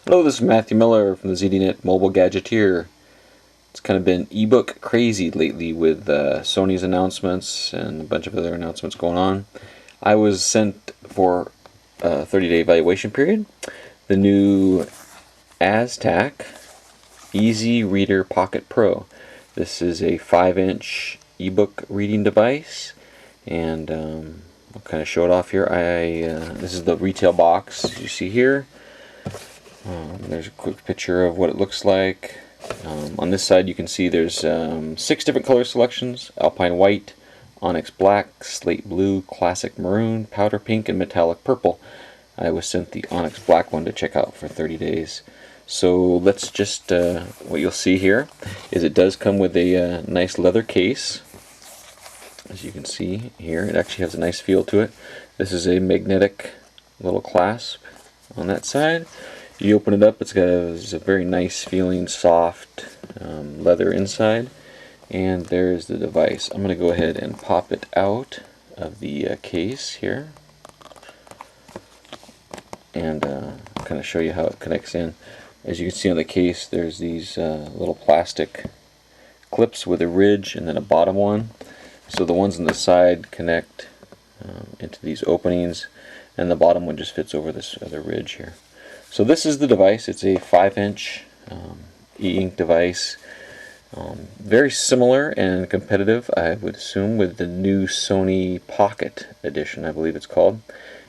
Hello, this is Matthew Miller from the ZDNet Mobile Gadgeteer. It's kind of been ebook crazy lately with Sony's announcements and a bunch of other announcements going on. I was sent for a 30-day evaluation period the new Astak EZReader Pocket PRO. This is a 5-inch ebook reading device, and I'll kind of show it off here. This is the retail box, as you see here. There's a quick picture of what it looks like. On this side you can see there's 6 different color selections: Alpine White, Onyx Black, Slate Blue, Classic Maroon, Powder Pink, and Metallic Purple. I was sent the Onyx Black one to check out for 30 days. So let's just, what you'll see here is it does come with a nice leather case. As you can see here, it actually has a nice feel to it. This is a magnetic little clasp on that side. You open it up, it's got a very nice feeling, soft leather inside, and there's the device. I'm going to go ahead and pop it out of the case here and kind of show you how it connects in. As you can see on the case, there's these little plastic clips with a ridge and then a bottom one. So the ones on the side connect into these openings, and the bottom one just fits over this other ridge here. So this is the device. It's a 5-inch e-ink device. Very similar and competitive, I would assume, with the new Sony Pocket Edition, I believe it's called.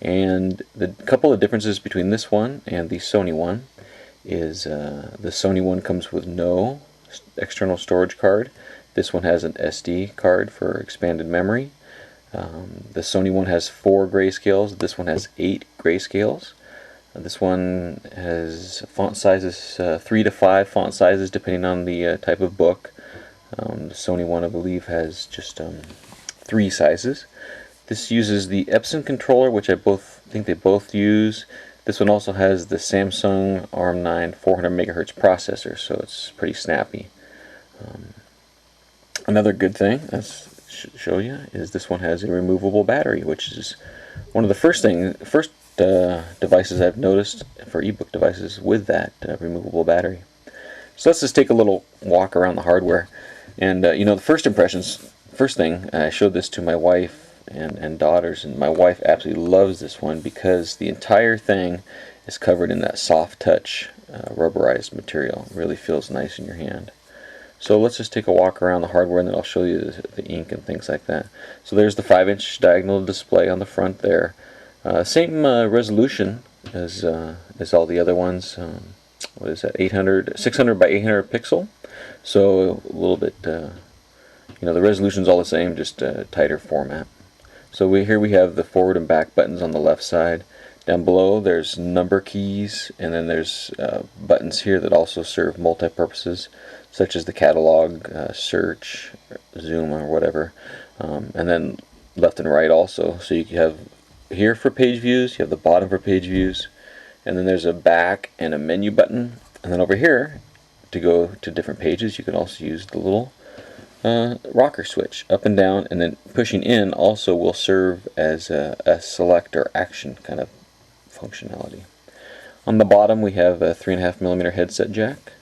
And the couple of differences between this one and the Sony one is the Sony one comes with no external storage card. This one has an SD card for expanded memory. The Sony one has 4 grayscales. This one has 8 grayscales. This one has font sizes, 3 to 5 font sizes depending on the type of book. The Sony one, I believe, has just 3 sizes. This uses the Epson controller, which I think they both use. This one also has the Samsung ARM9 400 MHz processor, so it's pretty snappy. Another good thing I should show you is this one has a removable battery, which is one of the first devices I've noticed for ebook devices with that removable battery. So let's just take a little walk around the hardware. And you know, the first thing, I showed this to my wife and daughters, and my wife absolutely loves this one because the entire thing is covered in that soft touch rubberized material. It really feels nice in your hand. So let's just take a walk around the hardware, and then I'll show you the ink and things like that. So there's the 5-inch diagonal display on the front there. Same resolution as all the other ones. What is that? 600 by 800 pixel. So a little bit, you know, the resolution's all the same, just a tighter format. So here we have the forward and back buttons on the left side. Down below there's number keys, and then there's buttons here that also serve multi-purposes, such as the catalog, search, zoom, or whatever. And then left and right also. So you have here for page views, you have the bottom for page views, and then there's a back and a menu button. And then over here, to go to different pages, you can also use the little rocker switch up and down, and then pushing in also will serve as a select or action kind of functionality. On the bottom we have a 3.5mm headset jack,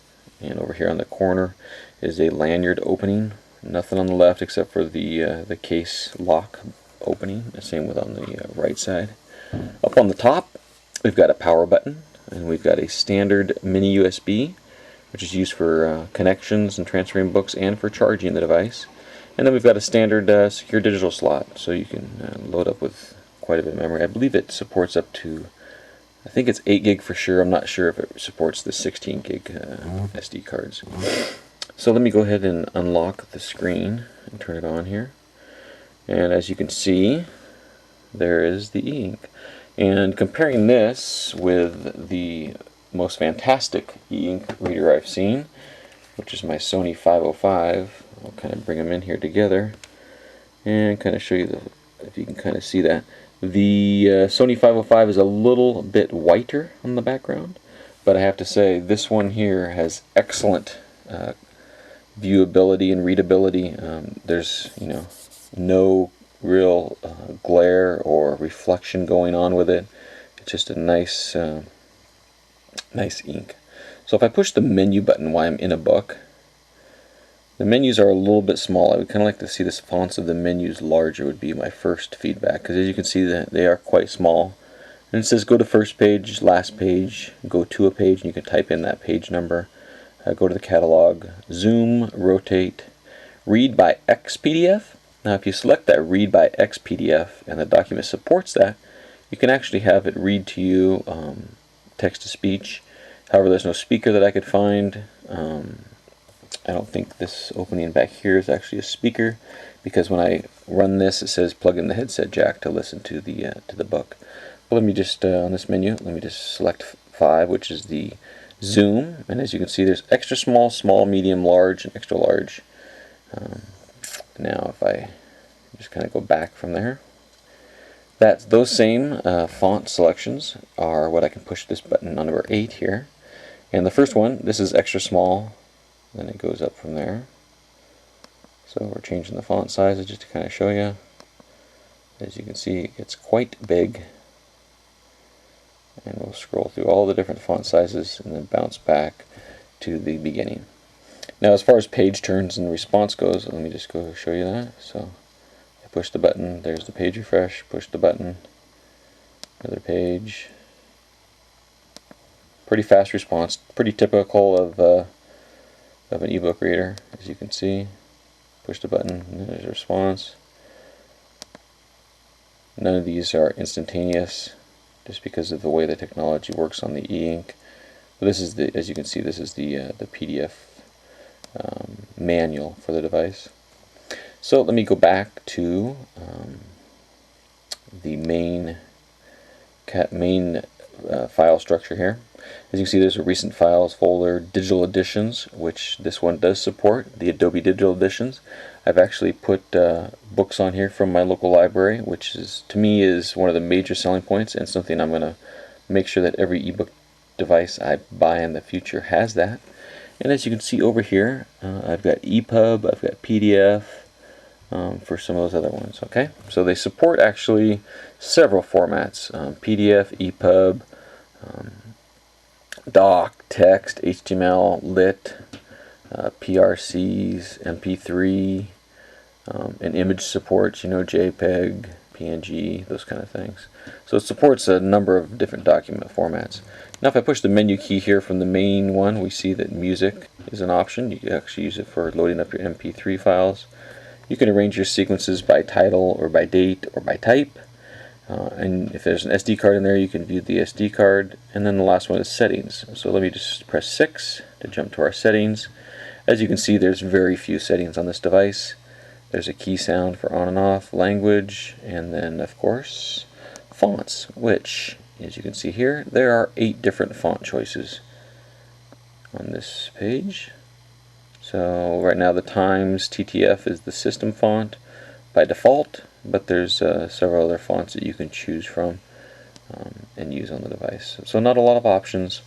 and over here on the corner is a lanyard opening. Nothing on the left except for the case lock opening. The same with on the right side. Up on the top we've got a power button, and we've got a standard mini USB, which is used for connections and transferring books and for charging the device. And then we've got a standard secure digital slot, so you can load up with quite a bit of memory. I believe it supports up to, I think it's 8 gig for sure. I'm not sure if it supports the 16 gig SD cards. So let me go ahead and unlock the screen and turn it on here. And as you can see, there is the e-ink. And comparing this with the most fantastic e-ink reader I've seen, which is my Sony 505, I'll kind of bring them in here together and kind of show you if you can kind of see that. The Sony 505 is a little bit whiter on the background, but I have to say this one here has excellent viewability and readability. There's, you know, no real glare or reflection going on with it. It's just a nice Nice ink. So if I push the menu button while I'm in a book, the menus are a little bit small. I would kind of like to see the fonts of the menus larger would be my first feedback, because as you can see that they are quite small. And it says go to first page, last page, go to a page, and you can type in that page number. Go to the catalog, zoom, rotate, read by X PDF. Now if you select that read by X PDF and the document supports that, you can actually have it read to you text to speech. However, there's no speaker that I could find. I don't think this opening back here is actually a speaker, because when I run this it says plug in the headset jack to listen to the book. But let me just on this menu, let me just select 5, which is the zoom, and as you can see there's extra small, small, medium, large, and extra large. Now if I just kind of go back from there, those same font selections are what I can push this button on number 8 here. And the first one, this is extra small, then it goes up from there. So we're changing the font sizes just to kind of show you. As you can see, it's quite big. And we'll scroll through all the different font sizes and then bounce back to the beginning. Now as far as page turns and response goes, let me just go show you that. So I push the button, there's the page refresh, push the button, another page. Pretty fast response, pretty typical of an ebook reader, as you can see. Push the button, and there's a response. None of these are instantaneous, just because of the way the technology works on the e-ink. But this is as you can see, this is the PDF manual for the device. So let me go back to the main file structure here. As you can see, there's a recent files folder, digital editions, which this one does support, the Adobe Digital Editions. I've actually put books on here from my local library, which is, to me, is one of the major selling points, and something I'm going to make sure that every ebook device I buy in the future has that. And as you can see over here, I've got EPUB, I've got PDF, for some of those other ones. Okay, so they support actually several formats: PDF, EPUB, doc, text, HTML, lit, PRCs, MP3, and image supports, JPEG, PNG, those kind of things. So it supports a number of different document formats. Now if I push the menu key here from the main one, we see that music is an option. You can actually use it for loading up your MP3 files. You can arrange your sequences by title or by date or by type. And if there's an SD card in there, you can view the SD card. And then the last one is settings. So let me just press 6 to jump to our settings. As you can see, there's very few settings on this device. There's a key sound for on and off, language, and then of course fonts, which, as you can see here, there are 8 different font choices on this page. So right now the Times TTF is the system font by default, but there's several other fonts that you can choose from and use on the device. So not a lot of options,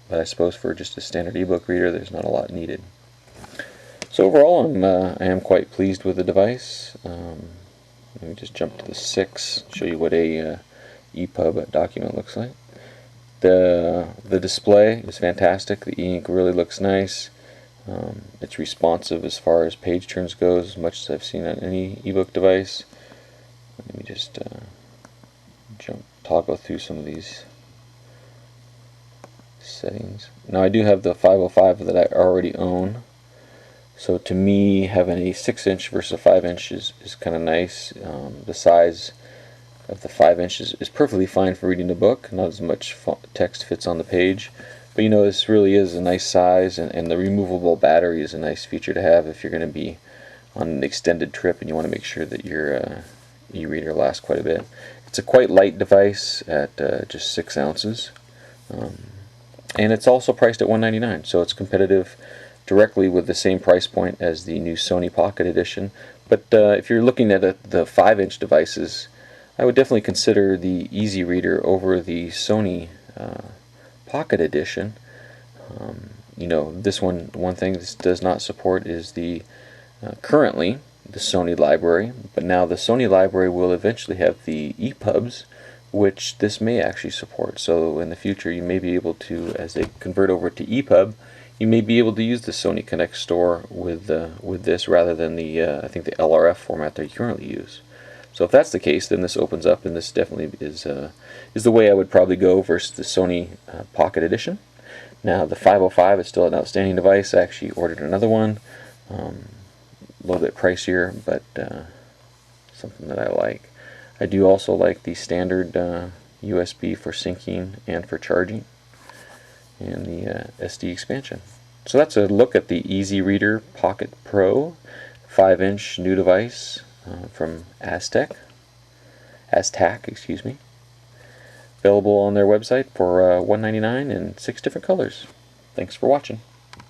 but I suppose for just a standard ebook reader there's not a lot needed. So overall I am quite pleased with the device. Let me just jump to the 6, show you what a EPUB document looks like. The display is fantastic. The e-ink really looks nice. It's responsive as far as page turns goes, as much as I've seen on any ebook device. Let me just toggle through some of these settings. Now I do have the 505 that I already own, so to me having a 6-inch versus a 5-inch is kind of nice. The size of the 5-inch is perfectly fine for reading a book. Not as much text fits on the page. But this really is a nice size, and the removable battery is a nice feature to have if you're going to be on an extended trip and you want to make sure that your e-reader lasts quite a bit. It's a quite light device at just 6 ounces, and it's also priced at $199, so it's competitive directly with the same price point as the new Sony Pocket Edition. But if you're looking at the 5-inch devices, I would definitely consider the EZReader over the Sony Pocket Edition. This one thing this does not support is the currently the Sony library, but now the Sony library will eventually have the EPUBs, which this may actually support. So in the future you may be able to, as they convert over to EPUB, you may be able to use the Sony Connect store with this rather than the I think the LRF format that you currently use. So if that's the case, then this opens up, and this definitely is the way I would probably go versus the Sony Pocket Edition. Now the 505 is still an outstanding device. I actually ordered another one, a little bit pricier, but something that I like. I do also like the standard USB for syncing and for charging, and the SD expansion. So that's a look at the EZReader Pocket Pro 5-inch new device from Astak, excuse me. Available on their website for $199 in 6 different colors. Thanks for watching.